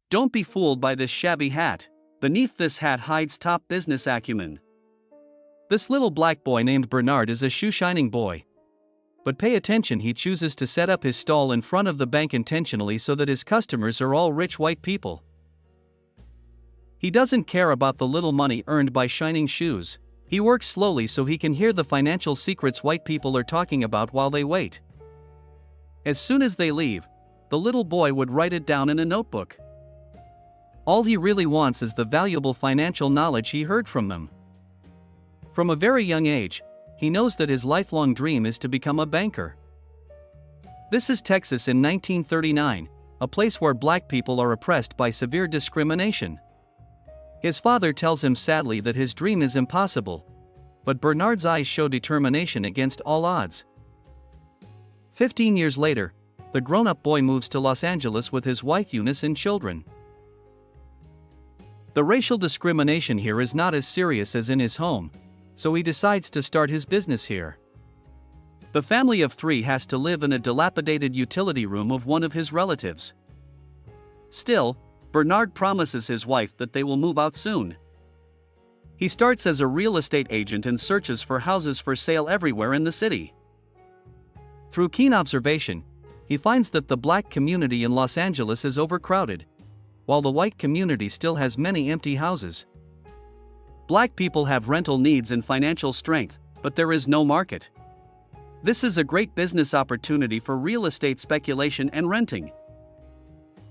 Don't be fooled by this shabby hat. Beneath this hat hides top business acumen. This little black boy named Bernard is a shoe-shining boy. But pay attention, he chooses to set up his stall in front of the bank intentionally so that his customers are all rich white people. He doesn't care about the little money earned by shining shoes. He works slowly so he can hear the financial secrets white people are talking about while they wait. As soon as they leave, the little boy would write it down in a notebook. All he really wants is the valuable financial knowledge he heard from them. From a very young age, he knows that his lifelong dream is to become a banker. This is Texas in 1939, a place where black people are oppressed by severe discrimination. His father tells him sadly that his dream is impossible, but Bernard's eyes show determination against all odds. 15 years later, the grown-up boy moves to Los Angeles with his wife Eunice and children. The racial discrimination here is not as serious as in his home, so he decides to start his business here. The family of 3 has to live in a dilapidated utility room of one of his relatives. Still, Bernard promises his wife that they will move out soon. He starts as a real estate agent and searches for houses for sale everywhere in the city. Through keen observation, he finds that the black community in Los Angeles is overcrowded, while the white community still has many empty houses. Black people have rental needs and financial strength, but there is no market. This is a great business opportunity for real estate speculation and renting.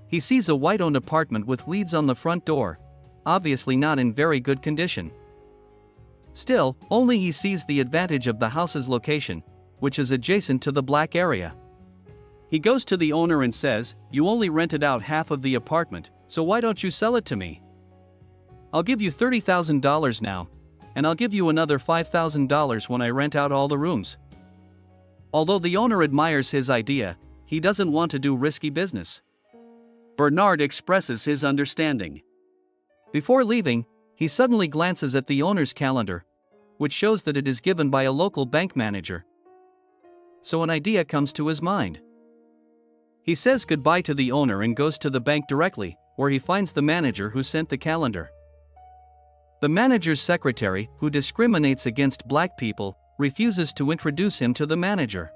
He sees a white-owned apartment with weeds on the front door, obviously not in very good condition. Still, only he sees the advantage of the house's location, which is adjacent to the black area. He goes to the owner and says, "You only rented out half of the apartment, so why don't you sell it to me? I'll give you $30,000 now, and I'll give you another $5,000 when I rent out all the rooms." Although the owner admires his idea, he doesn't want to do risky business. Bernard expresses his understanding. Before leaving, he suddenly glances at the owner's calendar, which shows that it is given by a local bank manager. So an idea comes to his mind. He says goodbye to the owner and goes to the bank directly, where he finds the manager who sent the calendar. The manager's secretary, who discriminates against black people, refuses to introduce him to the manager.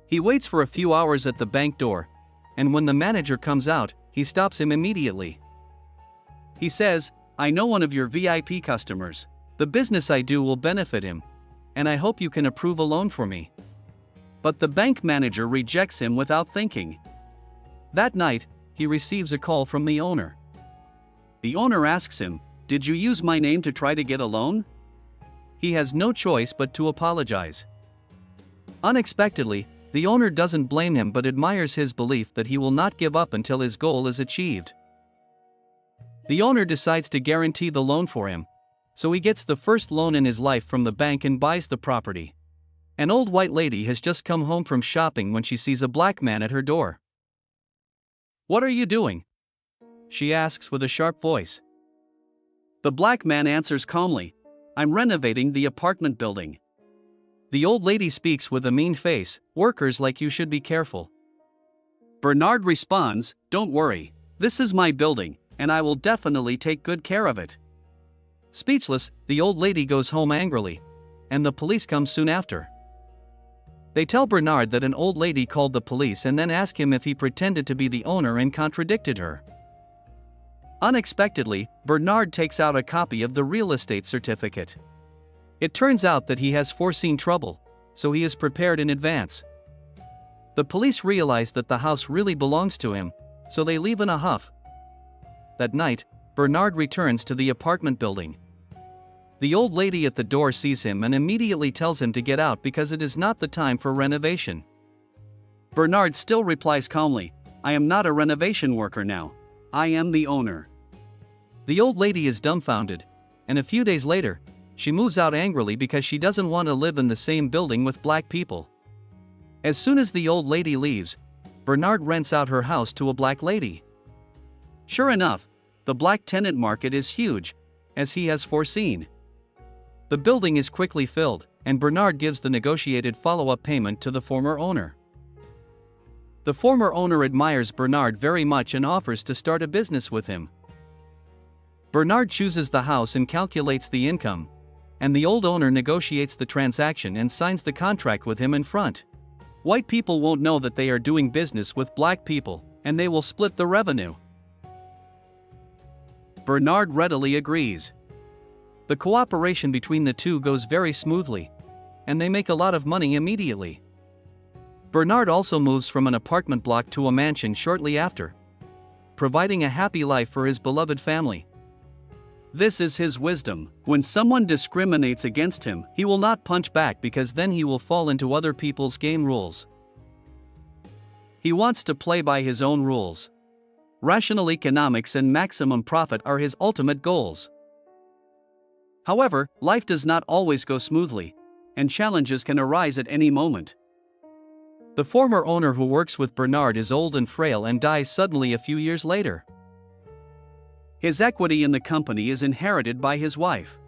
He waits for a few hours at the bank door, and when the manager comes out, he stops him immediately. He says, "I know one of your VIP customers. The business I do will benefit him, and I hope you can approve a loan for me." But the bank manager rejects him without thinking. That night, he receives a call from the owner. The owner asks him, "Did you use my name to try to get a loan?" He has no choice but to apologize. Unexpectedly, the owner doesn't blame him but admires his belief that he will not give up until his goal is achieved. The owner decides to guarantee the loan for him, so he gets the first loan in his life from the bank and buys the property. An old white lady has just come home from shopping when she sees a black man at her door. "What are you doing?" she asks with a sharp voice. The black man answers calmly, "I'm renovating the apartment building." The old lady speaks with a mean face, "Workers like you should be careful." Bernard responds, "Don't worry, this is my building, and I will definitely take good care of it." Speechless, the old lady goes home angrily, and the police come soon after. They tell Bernard that an old lady called the police and then ask him if he pretended to be the owner and contradicted her. Unexpectedly, Bernard takes out a copy of the real estate certificate. It turns out that he has foreseen trouble, so he is prepared in advance. The police realize that the house really belongs to him, so they leave in a huff. That night, Bernard returns to the apartment building. The old lady at the door sees him and immediately tells him to get out because it is not the time for renovation. Bernard still replies calmly, "I am not a renovation worker now. I am the owner." The old lady is dumbfounded, and a few days later, she moves out angrily because she doesn't want to live in the same building with black people. As soon as the old lady leaves, Bernard rents out her house to a black lady. Sure enough, the black tenant market is huge, as he has foreseen. The building is quickly filled, and Bernard gives the negotiated follow-up payment to the former owner. The former owner admires Bernard very much and offers to start a business with him. Bernard chooses the house and calculates the income, and the old owner negotiates the transaction and signs the contract with him in front. White people won't know that they are doing business with black people, and they will split the revenue. Bernard readily agrees. The cooperation between the two goes very smoothly, and they make a lot of money immediately. Bernard also moves from an apartment block to a mansion shortly after, providing a happy life for his beloved family. This is his wisdom. When someone discriminates against him, he will not punch back because then he will fall into other people's game rules. He wants to play by his own rules. Rational economics and maximum profit are his ultimate goals. However, life does not always go smoothly, and challenges can arise at any moment. The former owner who works with Bernard is old and frail and dies suddenly a few years later. His equity in the company is inherited by his wife.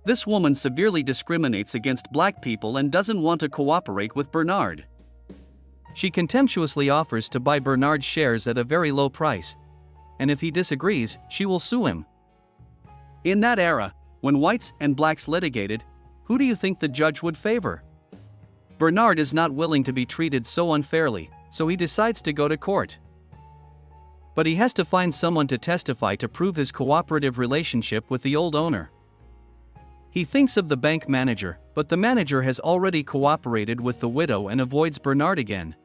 This woman severely discriminates against black people and doesn't want to cooperate with Bernard. She contemptuously offers to buy Bernard's shares at a very low price, and if he disagrees, she will sue him. In that era, when whites and blacks litigated, who do you think the judge would favor? Bernard is not willing to be treated so unfairly, so he decides to go to court. But he has to find someone to testify to prove his cooperative relationship with the old owner. He thinks of the bank manager, but the manager has already cooperated with the widow and avoids Bernard again.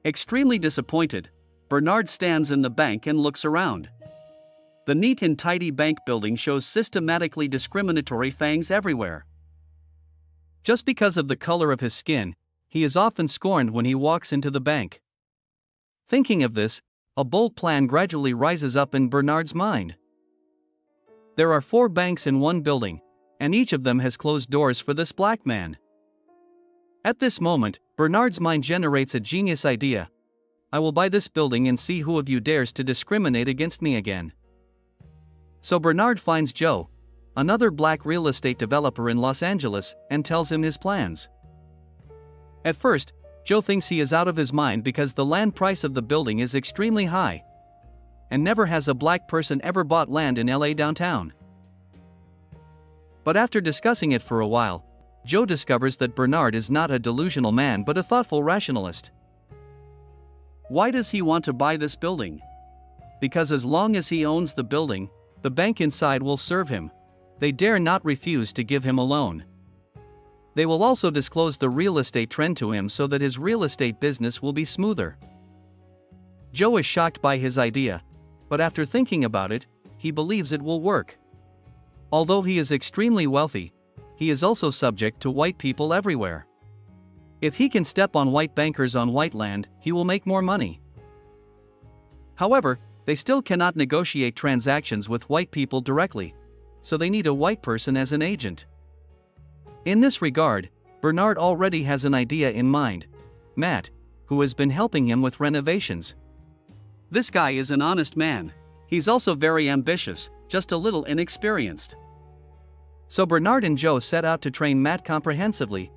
Extremely disappointed, Bernard stands in the bank and looks around. The neat and tidy bank building shows systematically discriminatory fangs everywhere. Just because of the color of his skin, he is often scorned when he walks into the bank. Thinking of this, a bold plan gradually rises up in Bernard's mind. There are 4 banks in one building, and each of them has closed doors for this black man. At this moment, Bernard's mind generates a genius idea. I will buy this building and see who of you dares to discriminate against me again. So Bernard finds Joe, another black real estate developer in Los Angeles, and tells him his plans. At first, Joe thinks he is out of his mind because the land price of the building is extremely high, and never has a black person ever bought land in LA downtown. But after discussing it for a while, Joe discovers that Bernard is not a delusional man but a thoughtful rationalist. Why does he want to buy this building? Because as long as he owns the building, the bank inside will serve him. They dare not refuse to give him a loan. They will also disclose the real estate trend to him so that his real estate business will be smoother. Joe is shocked by his idea, but after thinking about it, he believes it will work. Although he is extremely wealthy, he is also subject to white people everywhere. If he can step on white bankers on white land, he will make more money. However, they still cannot negotiate transactions with white people directly, so they need a white person as an agent. In this regard, Bernard already has an idea in mind: Matt, who has been helping him with renovations. This guy is an honest man. He's also very ambitious, just a little inexperienced. So Bernard and Joe set out to train Matt comprehensively,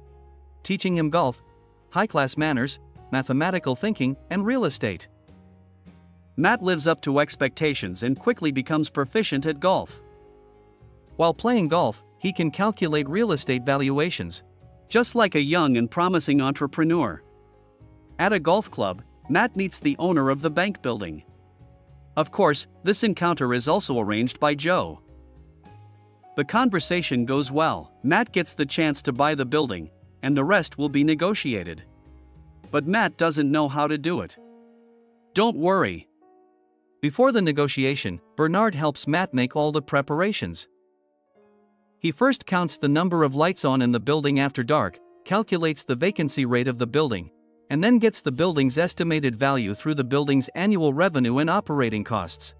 teaching him golf, high-class manners, mathematical thinking, and real estate. Matt lives up to expectations and quickly becomes proficient at golf. While playing golf, he can calculate real estate valuations, just like a young and promising entrepreneur. At a golf club, Matt meets the owner of the bank building. Of course, this encounter is also arranged by Joe. The conversation goes well. Matt gets the chance to buy the building, and the rest will be negotiated. But Matt doesn't know how to do it. Don't worry. Before the negotiation, Bernard helps Matt make all the preparations. He first counts the number of lights on in the building after dark, calculates the vacancy rate of the building, and then gets the building's estimated value through the building's annual revenue and operating costs.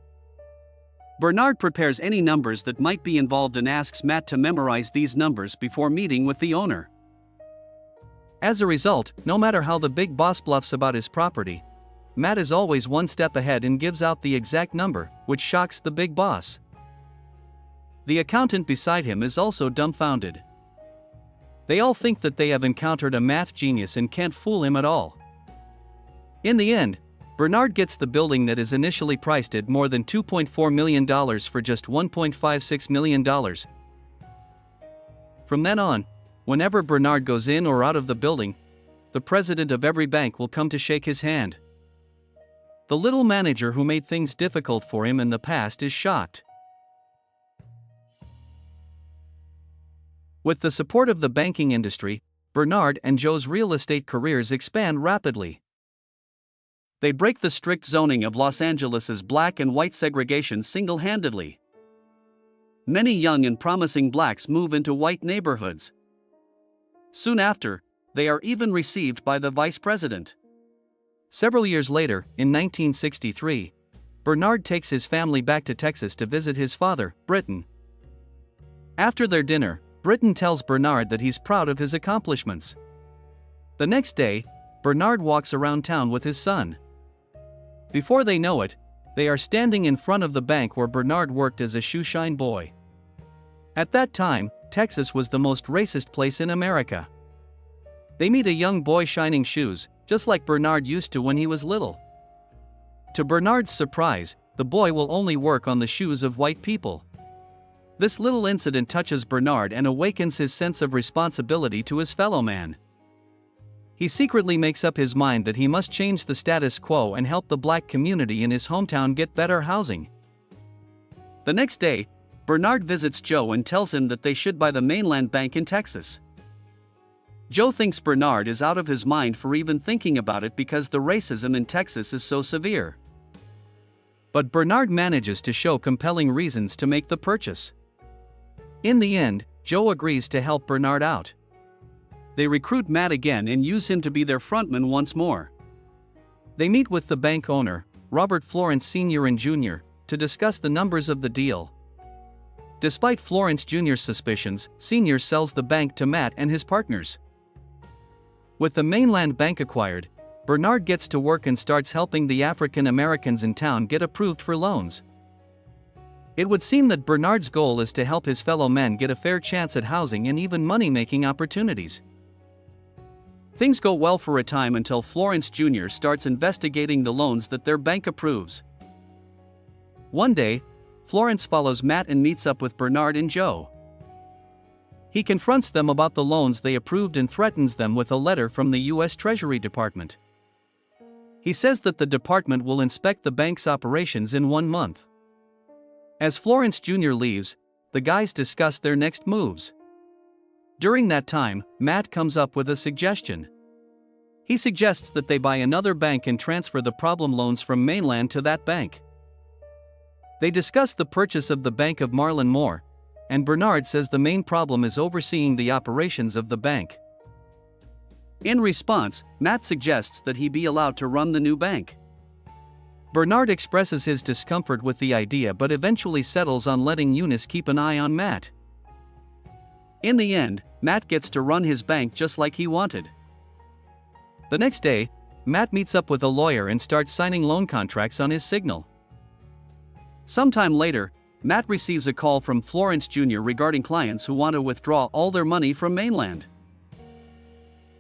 Bernard prepares any numbers that might be involved and asks Matt to memorize these numbers before meeting with the owner. As a result, no matter how the big boss bluffs about his property, Matt is always one step ahead and gives out the exact number, which shocks the big boss. The accountant beside him is also dumbfounded. They all think that they have encountered a math genius and can't fool him at all. In the end, Bernard gets the building that is initially priced at more than $2.4 million for just $1.56 million. From then on, whenever Bernard goes in or out of the building, the president of every bank will come to shake his hand. The little manager who made things difficult for him in the past is shocked. With the support of the banking industry, Bernard and Joe's real estate careers expand rapidly. They break the strict zoning of Los Angeles's black and white segregation single-handedly. Many young and promising blacks move into white neighborhoods. Soon after, they are even received by the vice president. Several years later, in 1963, Bernard takes his family back to Texas to visit his father, Britton. After their dinner, Britton tells Bernard that he's proud of his accomplishments. The next day, Bernard walks around town with his son. Before they know it, they are standing in front of the bank where Bernard worked as a shoeshine boy. At that time, Texas was the most racist place in America. They meet a young boy shining shoes, just like Bernard used to when he was little. To Bernard's surprise, the boy will only work on the shoes of white people. This little incident touches Bernard and awakens his sense of responsibility to his fellow man. He secretly makes up his mind that he must change the status quo and help the black community in his hometown get better housing. The next day, Bernard visits Joe and tells him that they should buy the mainland bank in Texas. Joe thinks Bernard is out of his mind for even thinking about it because the racism in Texas is so severe. But Bernard manages to show compelling reasons to make the purchase. In the end, Joe agrees to help Bernard out. They recruit Matt again and use him to be their frontman once more. They meet with the bank owner, Robert Florence Sr. and Jr., to discuss the numbers of the deal. Despite Florence Jr.'s suspicions, Sr. sells the bank to Matt and his partners. With the mainland bank acquired, Bernard gets to work and starts helping the African Americans in town get approved for loans. It would seem that Bernard's goal is to help his fellow men get a fair chance at housing and even money-making opportunities. Things go well for a time until Florence Jr. starts investigating the loans that their bank approves. One day, Florence follows Matt and meets up with Bernard and Joe. He confronts them about the loans they approved and threatens them with a letter from the U.S. Treasury Department. He says that the department will inspect the bank's operations in 1 month. As Florence Jr. leaves, the guys discuss their next moves. During that time, Matt comes up with a suggestion. He suggests that they buy another bank and transfer the problem loans from mainland to that bank. They discuss the purchase of the Bank of Marlon Moore, and Bernard says the main problem is overseeing the operations of the bank. In response, Matt suggests that he be allowed to run the new bank. Bernard expresses his discomfort with the idea but eventually settles on letting Eunice keep an eye on Matt. In the end, Matt gets to run his bank just like he wanted. The next day, Matt meets up with a lawyer and starts signing loan contracts on his signal. Sometime later, Matt receives a call from Florence Jr. regarding clients who want to withdraw all their money from mainland.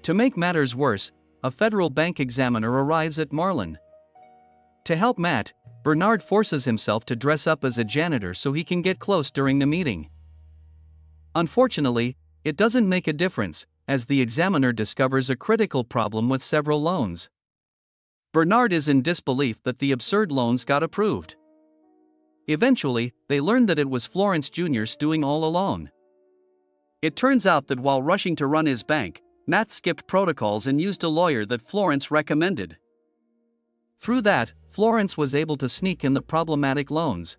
To make matters worse, a federal bank examiner arrives at Marlon. To help Matt, Bernard forces himself to dress up as a janitor so he can get close during the meeting. Unfortunately, it doesn't make a difference, as the examiner discovers a critical problem with several loans. Bernard is in disbelief that the absurd loans got approved. Eventually, they learn that it was Florence Jr. stewing all alone. It turns out that while rushing to run his bank, Matt skipped protocols and used a lawyer that Florence recommended. Through that, Florence was able to sneak in the problematic loans.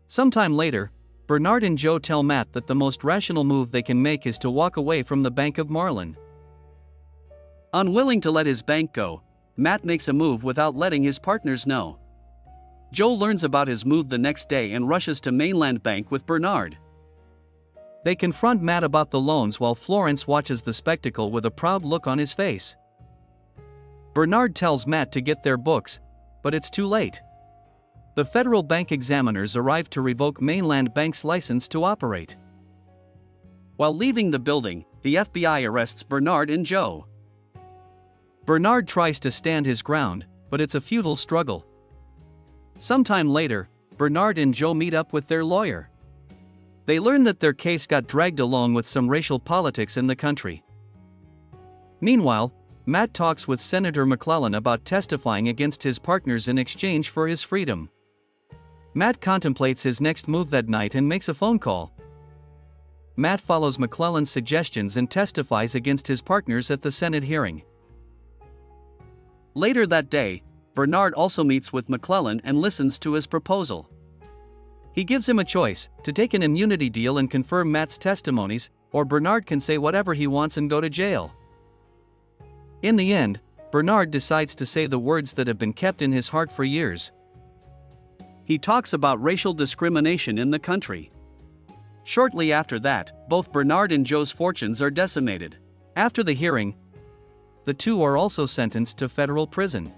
Sometime later, Bernard and Joe tell Matt that the most rational move they can make is to walk away from the Bank of Marlon. Unwilling to let his bank go, Matt makes a move without letting his partners know. Joe learns about his move the next day and rushes to mainland bank with Bernard. They confront Matt about the loans while Florence watches the spectacle with a proud look on his face. Bernard tells Matt to get their books, but it's too late. The federal bank examiners arrive to revoke mainland bank's license to operate. While leaving the building, the FBI arrests Bernard and Joe. Bernard tries to stand his ground, but it's a futile struggle. Sometime later, Bernard and Joe meet up with their lawyer. They learn that their case got dragged along with some racial politics in the country. Meanwhile, Matt talks with Senator McClellan about testifying against his partners in exchange for his freedom. Matt contemplates his next move that night and makes a phone call. Matt follows McClellan's suggestions and testifies against his partners at the Senate hearing. Later that day, Bernard also meets with McClellan and listens to his proposal. He gives him a choice: to take an immunity deal and confirm Matt's testimonies, or Bernard can say whatever he wants and go to jail. In the end, Bernard decides to say the words that have been kept in his heart for years. He talks about racial discrimination in the country. Shortly after that, both Bernard and Joe's fortunes are decimated. After the hearing, the two are also sentenced to federal prison.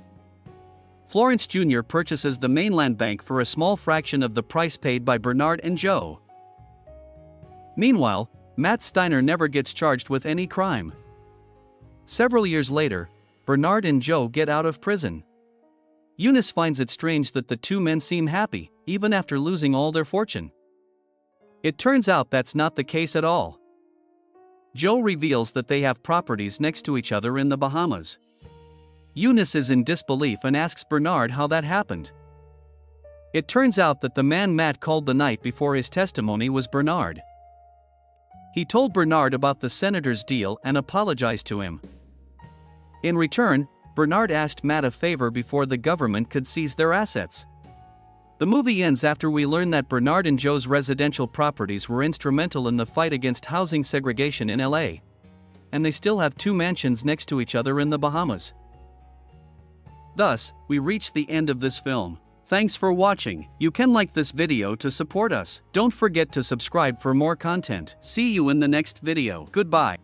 Florence Jr. purchases the mainland bank for a small fraction of the price paid by Bernard and Joe. Meanwhile, Matt Steiner never gets charged with any crime. Several years later, Bernard and Joe get out of prison. Eunice finds it strange that the two men seem happy, even after losing all their fortune. It turns out that's not the case at all. Joe reveals that they have properties next to each other in the Bahamas. Eunice is in disbelief and asks Bernard how that happened. It turns out that the man Matt called the night before his testimony was Bernard. He told Bernard about the senator's deal and apologized to him. In return, Bernard asked Matt a favor before the government could seize their assets. The movie ends after we learn that Bernard and Joe's residential properties were instrumental in the fight against housing segregation in LA. And they still have two mansions next to each other in the Bahamas. Thus, we reach the end of this film. Thanks for watching. You can like this video to support us. Don't forget to subscribe for more content. See you in the next video. Goodbye.